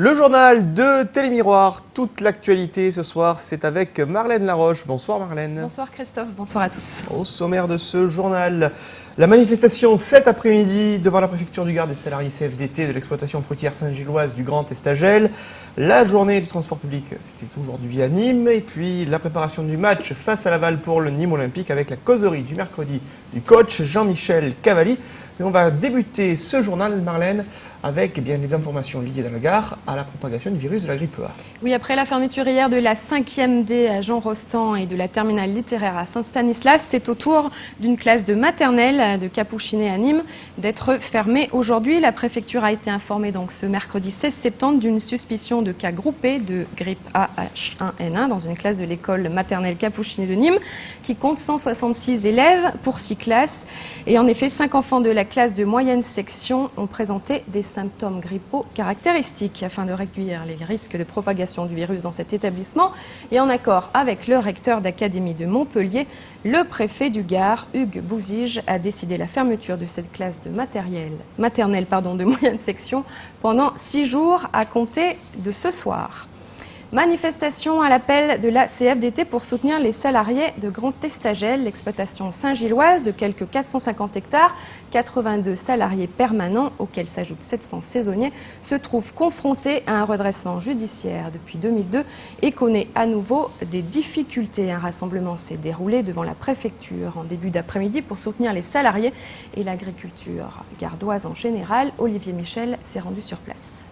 Le journal de Télémiroir, toute l'actualité ce soir, c'est avec Marlène Laroche. Bonsoir Marlène. Bonsoir Christophe, bonsoir à tous. Au sommaire de ce journal, la manifestation cet après-midi devant la préfecture du Gard des salariés CFDT de l'exploitation fruitière Saint-Gilloise du Grand Estagel. La journée du transport public, c'était aujourd'hui à Nîmes. Et puis la préparation du match face à Laval pour le Nîmes Olympique avec la causerie du mercredi du coach Jean-Michel Cavalli. Et on va débuter ce journal, Marlène, avec les informations liées dans la gare à la propagation du virus de la grippe A. Oui, après la fermeture hier de la 5e D à Jean Rostand et de la terminale littéraire à Saint-Stanislas, c'est au tour d'une classe de maternelle de Capouchinet à Nîmes d'être fermée aujourd'hui. La préfecture a été informée donc ce mercredi 16 septembre d'une suspicion de cas groupés de grippe AH1N1 dans une classe de l'école maternelle Capouchinet de Nîmes qui compte 166 élèves pour 6 classes. Et en effet, 5 enfants de la classe de moyenne section ont présenté des symptômes grippaux caractéristiques. Afin de réduire les risques de propagation du virus dans cet étabbissement et en accord avec le recteur d'académie de Montpellier, le préfet du Gard, Hugues Bouzige, a décidé la fermeture de cette classe de maternelle de moyenne section pendant 6 jours à compter de ce soir. Manifestation à l'appel de la CFDT pour soutenir les salariés de Grand Estagel, l'exploitation Saint-Gilloise de quelques 450 hectares, 82 salariés permanents, auxquels s'ajoutent 700 saisonniers, se trouvent confrontés à un redressement judiciaire depuis 2002 et connaît à nouveau des difficultés. Un rassemblement s'est déroulé devant la préfecture en début d'après-midi pour soutenir les salariés et l'agriculture gardoise en général. Olivier Michel s'est rendu sur place.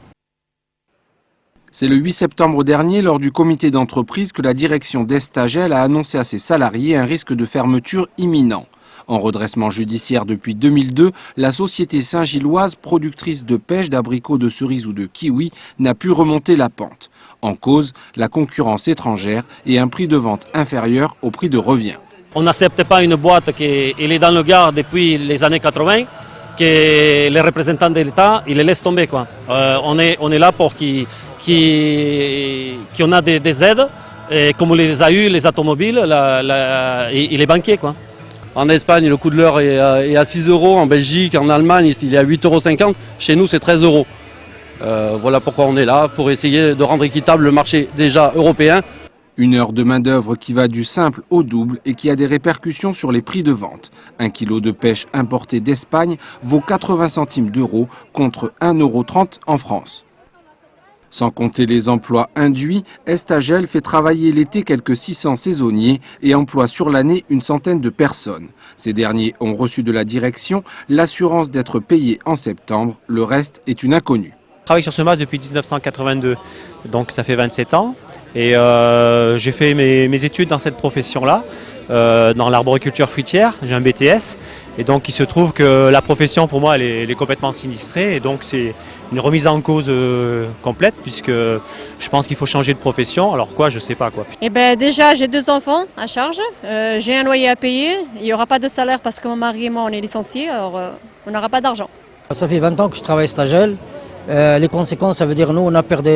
C'est le 8 septembre dernier, lors du comité d'entreprise, que la direction d'Estagel a annoncé à ses salariés un risque de fermeture imminent. En redressement judiciaire depuis 2002, la société Saint-Gilloise, productrice de pêche, d'abricots, de cerises ou de kiwis, n'a pu remonter la pente. En cause, la concurrence étrangère et un prix de vente inférieur au prix de revient. On n'accepte pas une boîte qui est dans le Gard depuis les années 80, que les représentants de l'État, ils les laissent tomber, quoi. On est là pour qu'on a des aides, et comme les a eu les automobiles et les banquiers, quoi. En Espagne, le coût de l'heure est à 6 €. En Belgique, en Allemagne, il est à 8,50 €. Chez nous, c'est 13 €. Voilà pourquoi on est là, pour essayer de rendre équitable le marché déjà européen. Une heure de main-d'œuvre qui va du simple au double et qui a des répercussions sur les prix de vente. 1 kilo de pêche importé d'Espagne vaut 80 centimes d'euros contre 1,30 € en France. Sans compter les emplois induits, Estagel fait travailler l'été quelques 600 saisonniers et emploie sur l'année une centaine de personnes. Ces derniers ont reçu de la direction l'assurance d'être payés en septembre. Le reste est une inconnue. Je travaille sur ce match depuis 1982, donc ça fait 27 ans. Et j'ai fait mes études dans cette profession-là, dans l'arboriculture fruitière. J'ai un BTS. Et donc il se trouve que la profession pour moi elle est complètement sinistrée. Et donc c'est une remise en cause complète, puisque je pense qu'il faut changer de profession. Alors quoi, je sais pas quoi. Eh ben déjà j'ai 2 enfants à charge, j'ai un loyer à payer, il n'y aura pas de salaire parce que mon mari et moi on est licenciés, alors on n'aura pas d'argent. Ça fait 20 ans que je travaille à Estagel. Les conséquences, ça veut dire nous on a perdu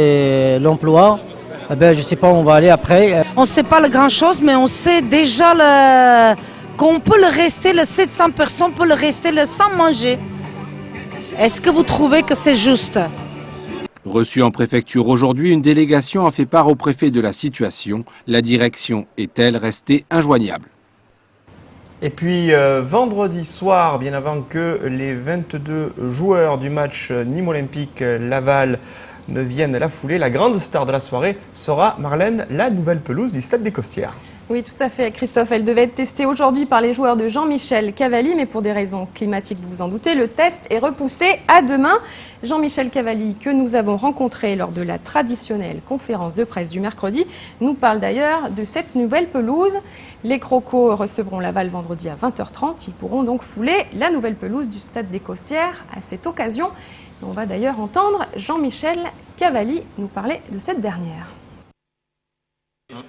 l'emploi. Je ne sais pas où on va aller après. On ne sait pas grand-chose, mais on sait déjà qu'on peut le rester, les 700 personnes peuvent le rester sans manger. Est-ce que vous trouvez que c'est juste? Reçue en préfecture aujourd'hui, une délégation a fait part au préfet de la situation. La direction est-elle restée injoignable? Et puis vendredi soir, bien avant que les 22 joueurs du match Nîmes Olympique Laval ne viennent la fouler, la grande star de la soirée sera, Marlène, la nouvelle pelouse du Stade des Costières. Oui, tout à fait, Christophe. Elle devait être testée aujourd'hui par les joueurs de Jean-Michel Cavalli, mais pour des raisons climatiques, vous vous en doutez, le test est repoussé à demain. Jean-Michel Cavalli, que nous avons rencontré lors de la traditionnelle conférence de presse du mercredi, nous parle d'ailleurs de cette nouvelle pelouse. Les Crocos recevront Laval vendredi à 20h30. Ils pourront donc fouler la nouvelle pelouse du Stade des Costières à cette occasion. On va d'ailleurs entendre Jean-Michel Cavalli nous parler de cette dernière.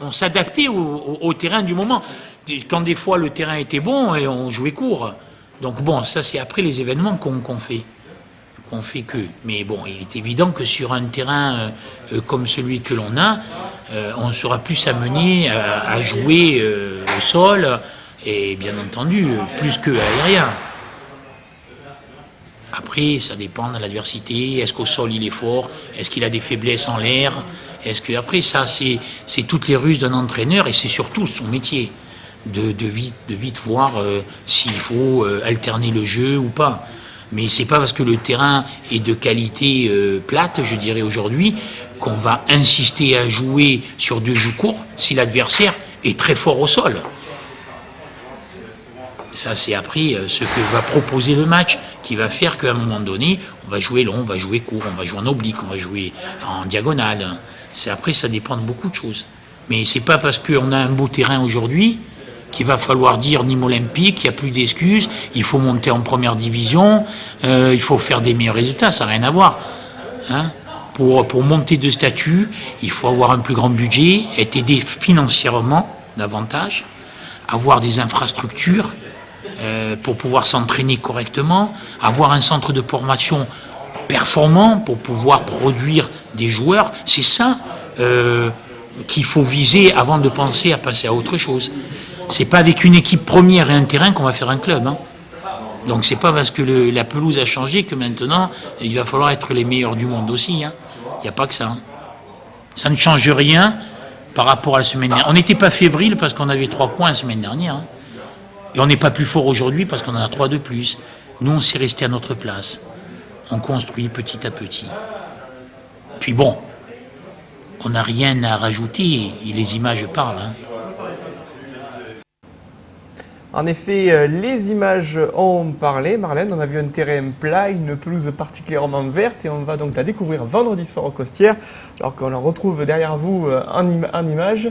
On s'adaptait au terrain du moment. Quand des fois le terrain était bon, et on jouait court. Donc bon, ça c'est après les événements qu'on fait. Qu'on fait que. Mais bon, il est évident que sur un terrain comme celui que l'on a, on sera plus amené à jouer au sol et bien entendu plus que aérien. Après, ça dépend de l'adversité. Est-ce qu'au sol il est fort? Est-ce qu'il a des faiblesses en l'air? Est-ce que après ça, c'est toutes les ruses d'un entraîneur et c'est surtout son métier de vite voir s'il faut alterner le jeu ou pas. Mais c'est pas parce que le terrain est de qualité plate, je dirais aujourd'hui, qu'on va insister à jouer sur 2 jeux courts si l'adversaire est très fort au sol. Ça, c'est après ce que va proposer le match qui va faire qu'à un moment donné, on va jouer long, on va jouer court, on va jouer en oblique, on va jouer en diagonale. Après, ça dépend de beaucoup de choses. Mais c'est pas parce qu'on a un beau terrain aujourd'hui qu'il va falloir dire Nîmes Olympique, il n'y a plus d'excuses, il faut monter en première division, il faut faire des meilleurs résultats, ça n'a rien à voir. Hein? Pour monter de statut, il faut avoir un plus grand budget, être aidé financièrement davantage, avoir des infrastructures pour pouvoir s'entraîner correctement, avoir un centre de formation performant pour pouvoir produire des joueurs. C'est ça qu'il faut viser avant de penser à passer à autre chose. C'est pas avec une équipe première et un terrain qu'on va faire un club. Hein. Donc c'est pas parce que la pelouse a changé que maintenant il va falloir être les meilleurs du monde aussi. Hein. Il n'y a pas que ça. Hein. Ça ne change rien par rapport à la semaine dernière. On n'était pas fébrile parce qu'on avait 3 points la semaine dernière. Hein. Et on n'est pas plus fort aujourd'hui parce qu'on en a 3 de plus. Nous, on s'est resté à notre place. On construit petit à petit. Puis bon, on n'a rien à rajouter et les images parlent. Hein. En effet, les images ont parlé. Marlène, on a vu un terrain plat, une pelouse particulièrement verte et on va donc la découvrir vendredi soir aux Costières. Alors qu'on la retrouve derrière vous en images.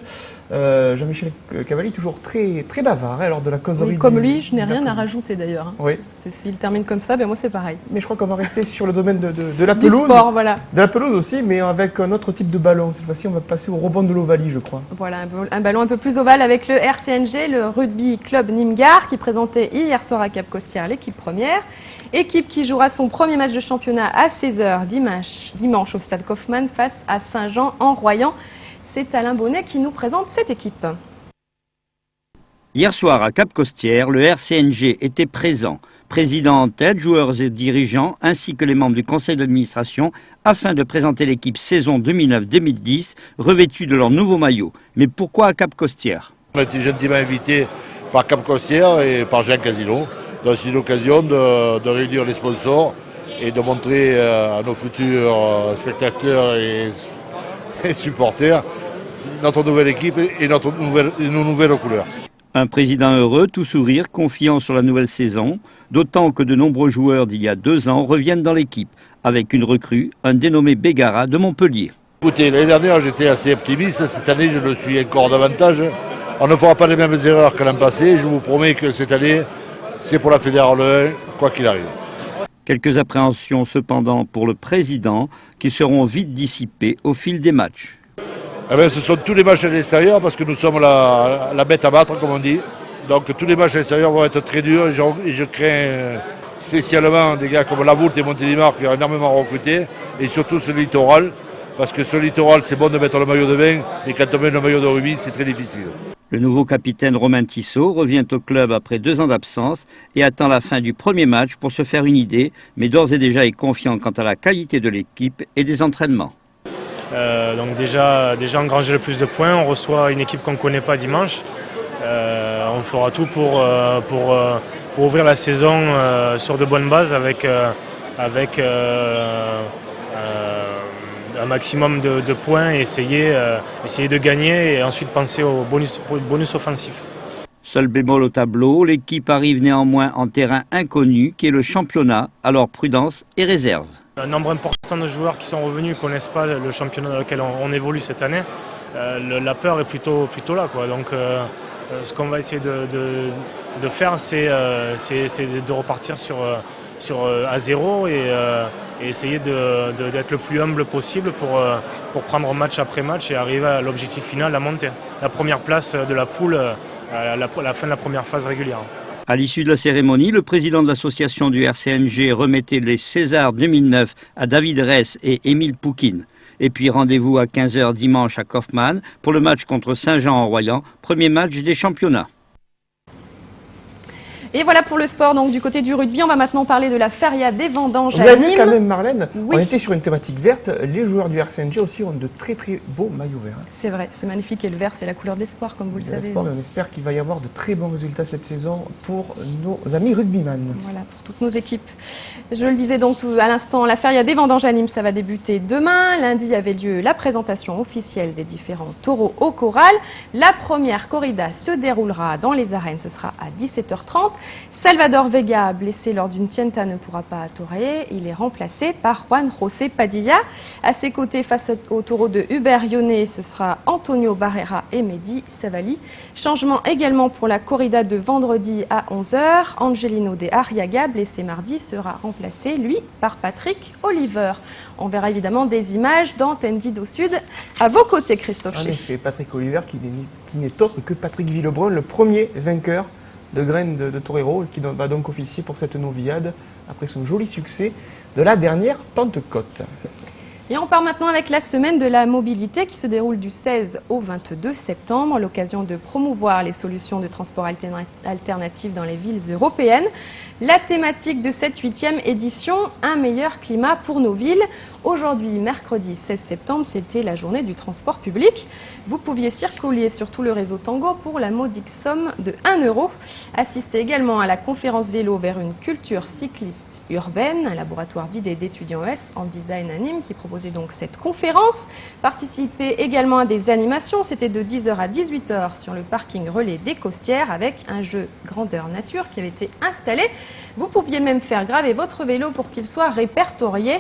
Jean-Michel Cavalli, toujours très, très bavard lors de la causerie. Oui, comme lui, je n'ai rien à rajouter d'ailleurs. Hein. Oui. S'il termine comme ça, ben moi c'est pareil. Mais je crois qu'on va rester sur le domaine de la pelouse. Du sport, voilà. De la pelouse aussi, mais avec un autre type de ballon. Cette fois-ci, on va passer au rebond de l'Ovalie, je crois. Voilà, un ballon un peu plus ovale avec le RCNG, le Rugby Club Nîmes-Gard, qui présentait hier soir à Cap-Costières l'équipe première. Équipe qui jouera son premier match de championnat à 16h dimanche au Stade Kaufmann face à Saint-Jean-en-Royan. C'est Alain Bonnet qui nous présente cette équipe. Hier soir à Cap-Costières, le RCNG était présent. Président en tête, joueurs et dirigeants, ainsi que les membres du conseil d'administration, afin de présenter l'équipe saison 2009-2010, revêtue de leur nouveau maillot. Mais pourquoi à Cap-Costières? On a été gentiment invités par Cap-Costières et par Jean Casino. Donc c'est une occasion de réunir les sponsors et de montrer à nos futurs spectateurs et supporters notre nouvelle équipe et nos nouvelles couleurs. Un président heureux, tout sourire, confiant sur la nouvelle saison, d'autant que de nombreux joueurs d'il y a 2 ans reviennent dans l'équipe, avec une recrue, un dénommé Bégara de Montpellier. Écoutez, l'année dernière j'étais assez optimiste, cette année je le suis encore davantage. On ne fera pas les mêmes erreurs que l'an passé, je vous promets que cette année c'est pour la Fédéral 1, quoi qu'il arrive. Quelques appréhensions cependant pour le président, qui seront vite dissipées au fil des matchs. Eh bien, ce sont tous les matchs à l'extérieur parce que nous sommes la bête à battre, comme on dit. Donc tous les matchs à l'extérieur vont être très durs et je crains spécialement des gars comme Lavoult et Montélimar qui ont énormément recruté et surtout ce littoral parce que ce littoral c'est bon de mettre le maillot de bain mais quand on met le maillot de rugby c'est très difficile. Le nouveau capitaine Romain Tissot revient au club après 2 ans d'absence et attend la fin du premier match pour se faire une idée, mais d'ores et déjà est confiant quant à la qualité de l'équipe et des entraînements. Donc déjà engranger le plus de points, on reçoit une équipe qu'on ne connaît pas dimanche. On fera tout pour ouvrir la saison sur de bonnes bases avec un maximum de points et essayer de gagner et ensuite penser au bonus offensif. Seul bémol au tableau, l'équipe arrive néanmoins en terrain inconnu qui est le championnat, alors prudence et réserve. Un nombre important de joueurs qui sont revenus ne connaissent pas le championnat dans lequel on évolue cette année. La peur est plutôt là, quoi. Donc ce qu'on va essayer de faire, c'est de repartir à zéro et essayer d'être le plus humble possible pour prendre match après match et arriver à l'objectif final, la montée. La première place de la poule à la fin de la première phase régulière. À l'issue de la cérémonie, le président de l'association du RCNG remettait les Césars 2009 à David Ress et Émile Poukine. Et puis rendez-vous à 15h dimanche à Kaufmann pour le match contre Saint-Jean-en-Royan, premier match des championnats. Et voilà pour le sport. Donc du côté du rugby, on va maintenant parler de la feria des vendanges Vous à avez vu Nîmes. quand même, Marlène, Oui. on était sur une thématique verte. Les joueurs du RCNG aussi ont de très très beaux maillots verts. C'est vrai, c'est magnifique. Et le vert, c'est la couleur de l'espoir, comme vous le savez. L'espoir, mais on espère qu'il va y avoir de très bons résultats cette saison pour nos amis rugbyman. Voilà, pour toutes nos équipes. Je le disais donc à l'instant, la feria des vendanges à Nîmes, ça va débuter demain. Lundi avait lieu la présentation officielle des différents taureaux au corral. La première corrida se déroulera dans les arènes, ce sera à 17h30. Salvador Vega, blessé lors d'une tienta, ne pourra pas toréer. Il est remplacé par Juan José Padilla. À ses côtés, face au taureau de Hubert Yonnet, ce sera Antonio Barrera et Mehdi Savali. Changement également pour la corrida de vendredi à 11h. Angelino de Arriaga, blessé mardi, sera remplacé, lui, par Patrick Oliver. On verra évidemment des images dans Tendido Sud à vos côtés, Christophe En Chez. effet, Patrick Oliver qui n'est autre que Patrick Villebrun, le premier vainqueur de graines de torero, qui va donc officier pour cette noviade après son joli succès de la dernière Pentecôte. Et on part maintenant avec la semaine de la mobilité qui se déroule du 16 au 22 septembre, l'occasion de promouvoir les solutions de transport alternatives dans les villes européennes. La thématique de cette 8e édition, un meilleur climat pour nos villes. Aujourd'hui, mercredi 16 septembre, c'était la journée du transport public. Vous pouviez circuler sur tout le réseau Tango pour la modique somme de 1 €. Assistez également à la conférence vélo vers une culture cycliste urbaine, un laboratoire d'idées d'étudiants ES en design à Nîmes qui proposait donc cette conférence. Participez également à des animations, c'était de 10h à 18h sur le parking relais des Costières avec un jeu grandeur nature qui avait été installé. Vous pouviez même faire graver votre vélo pour qu'il soit répertorié.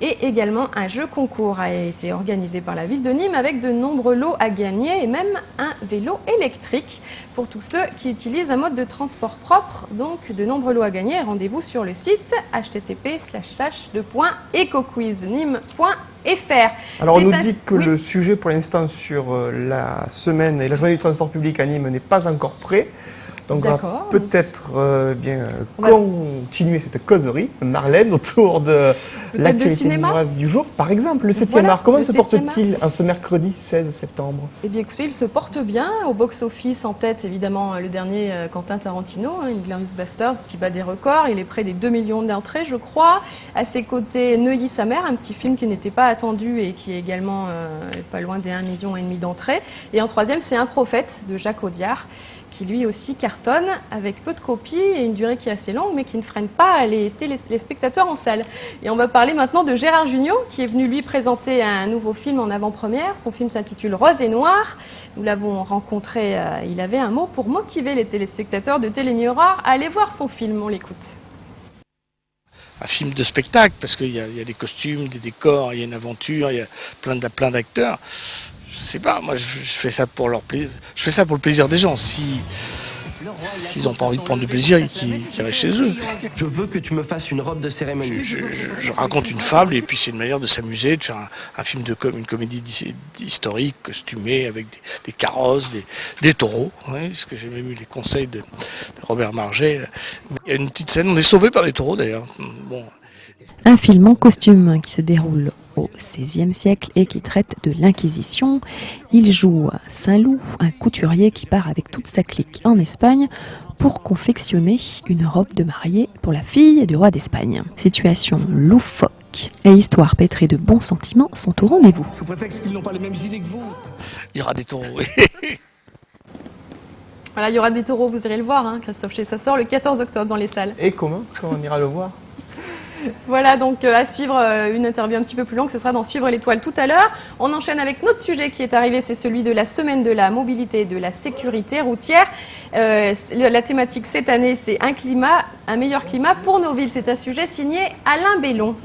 Et également un jeu concours a été organisé par la ville de Nîmes avec de nombreux lots à gagner et même un vélo électrique pour tous ceux qui utilisent un mode de transport propre. Donc de nombreux lots à gagner. Rendez-vous sur le site http://ecoquiznîmes.fr. Alors on nous dit que le sujet pour l'instant sur la semaine et la journée du transport public à Nîmes n'est pas encore prêt. Donc on va peut-être continuer cette causerie, Marlène, autour de l'actualité nîmoise du jour. Par exemple, le 7e art, comment se porte-t-il en ce mercredi 16 septembre? Eh bien écoutez, il se porte bien. Au box-office, en tête évidemment le dernier Quentin Tarantino, Inglourious Basterds, qui bat des records. Il est près des 2 millions d'entrées, je crois. À ses côtés, Neuilly sa mère, un petit film qui n'était pas attendu et qui est également pas loin des 1,5 million d'entrées. Et en troisième, c'est Un prophète de Jacques Audiard, qui lui aussi cartonne avec peu de copies et une durée qui est assez longue mais qui ne freine pas les spectateurs en salle. Et on va parler maintenant de Gérard Jugnot qui est venu lui présenter un nouveau film en avant-première. Son film s'intitule Rose et Noir. Nous l'avons rencontré, il avait un mot pour motiver les téléspectateurs de Télémiroir à aller voir son film. On l'écoute. Un film de spectacle parce qu'il y a des costumes, des décors, il y a une aventure, il y a plein d'acteurs. Je sais pas, moi je fais ça pour leur plaisir. Je fais ça pour le plaisir des gens. S'ils n'ont pas envie de prendre du plaisir, qu'ils restent chez eux. Je veux que tu me fasses une robe de cérémonie. Je raconte une fable et puis c'est une manière de s'amuser, de faire un film une comédie historique, costumée, avec des carrosses, des taureaux. Ouais, parce que j'ai même eu les conseils de Robert Marget. Il y a une petite scène, on est sauvé par les taureaux d'ailleurs. Bon. Un film en costume qui se déroule au XVIe siècle et qui traite de l'Inquisition. Il joue Saint-Loup, un couturier qui part avec toute sa clique en Espagne pour confectionner une robe de mariée pour la fille du roi d'Espagne. Situation loufoque et histoire pétrée de bons sentiments sont au rendez-vous. Sous prétexte qu'ils n'ont pas les mêmes idées que vous. Il y aura des taureaux, oui. Voilà, il y aura des taureaux, vous irez le voir, hein, Christophe Chez. Ça sort le 14 octobre dans les salles. Et comment on ira le voir? Voilà, donc à suivre une interview un petit peu plus longue, ce sera dans Suivre l'étoile tout à l'heure. On enchaîne avec notre sujet qui est arrivé, c'est celui de la semaine de la mobilité et de la sécurité routière. La thématique cette année, c'est un meilleur climat pour nos villes. C'est un sujet signé Alain Bellon.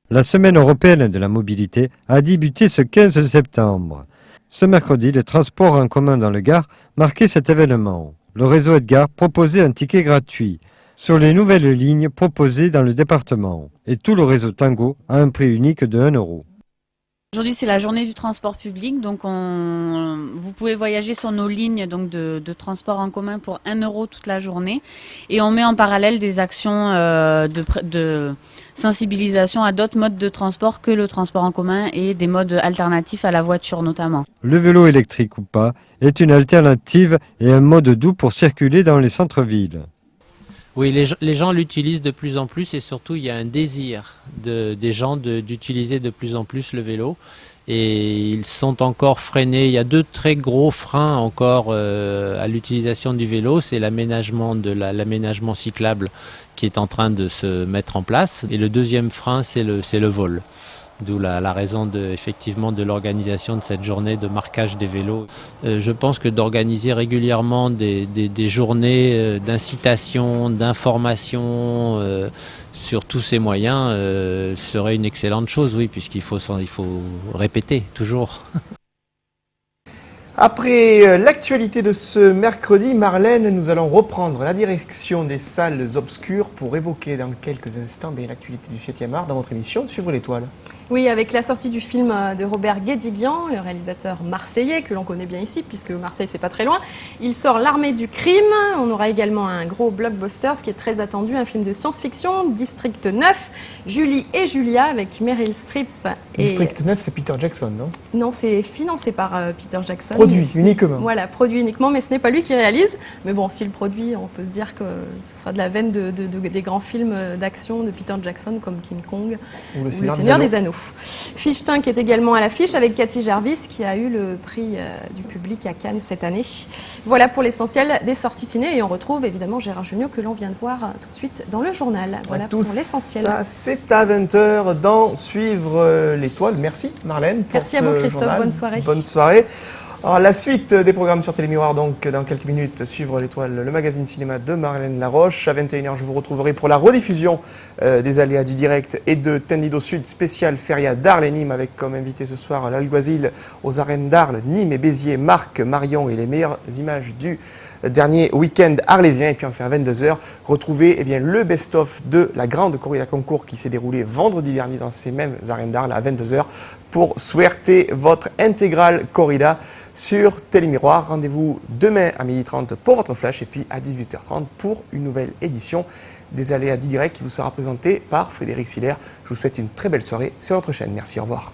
La semaine européenne de la mobilité a débuté ce 15 septembre. Ce mercredi, les transports en commun dans le Gard marquaient cet événement. Le réseau Edgar proposait un ticket gratuit sur les nouvelles lignes proposées dans le département et tout le réseau Tango à un prix unique de 1 €. Aujourd'hui, c'est la journée du transport public, donc vous pouvez voyager sur nos lignes donc de transport en commun pour 1 € toute la journée. Et on met en parallèle des actions de sensibilisation à d'autres modes de transport que le transport en commun et des modes alternatifs à la voiture notamment. Le vélo électrique ou pas est une alternative et un mode doux pour circuler dans les centres-villes. Oui, les gens l'utilisent de plus en plus et surtout il y a un désir des gens d'utiliser de plus en plus le vélo et ils sont encore freinés. Il y a 2 très gros freins encore à l'utilisation du vélo, c'est l'aménagement cyclable qui est en train de se mettre en place et le deuxième frein c'est le vol. D'où la raison effectivement de l'organisation de cette journée de marquage des vélos. Je pense que d'organiser régulièrement des journées d'incitation, d'information sur tous ces moyens serait une excellente chose, oui, puisqu'il faut répéter toujours. Après l'actualité de ce mercredi, Marlène, nous allons reprendre la direction des salles obscures pour évoquer dans quelques instants l'actualité du 7e art dans votre émission Suivre l'étoile. Oui, avec la sortie du film de Robert Guédiguian, le réalisateur marseillais, que l'on connaît bien ici, puisque Marseille, c'est pas très loin. Il sort L'Armée du crime. On aura également un gros blockbuster, ce qui est très attendu, un film de science-fiction, District 9, Julie et Julia, avec Meryl Streep. District 9, c'est Peter Jackson, non? Non, c'est financé par Peter Jackson. Produit uniquement. Voilà, produit uniquement, mais ce n'est pas lui qui réalise. Mais bon, s'il produit, on peut se dire que ce sera de la veine des grands films d'action de Peter Jackson, comme King Kong ou Le Seigneur des Anneaux. Fichtin qui est également à l'affiche avec Cathy Jarvis qui a eu le prix du public à Cannes cette année. Voilà pour l'essentiel des sorties ciné et on retrouve évidemment Gérard Jugnot que l'on vient de voir tout de suite dans le journal. Voilà pour l'essentiel. Ça, c'est à 20h dans Suivre l'étoile. Merci Marlène pour Merci à vous Christophe, journal. Bonne soirée. Bonne soirée. Alors, la suite des programmes sur Télémiroir, donc dans quelques minutes, Suivre l'étoile, le magazine cinéma de Marlène Laroche. À 21h, je vous retrouverai pour la rediffusion des aléas du direct et de Tendido Sud, spécial Feria d'Arles et Nîmes, avec comme invité ce soir l'Alguazil aux arènes d'Arles, Nîmes et Béziers, Marc, Marion et les meilleures images du dernier week-end arlésien. Et puis enfin à 22h, retrouvez le best-of de la grande corrida concours qui s'est déroulée vendredi dernier dans ces mêmes arènes d'Arles à 22h pour souhaiter votre intégrale corrida sur Télémiroir. Rendez-vous demain à 12h30 pour votre flash et puis à 18h30 pour une nouvelle édition des aléas du direct qui vous sera présentée par Frédéric Siller. Je vous souhaite une très belle soirée sur notre chaîne. Merci, au revoir.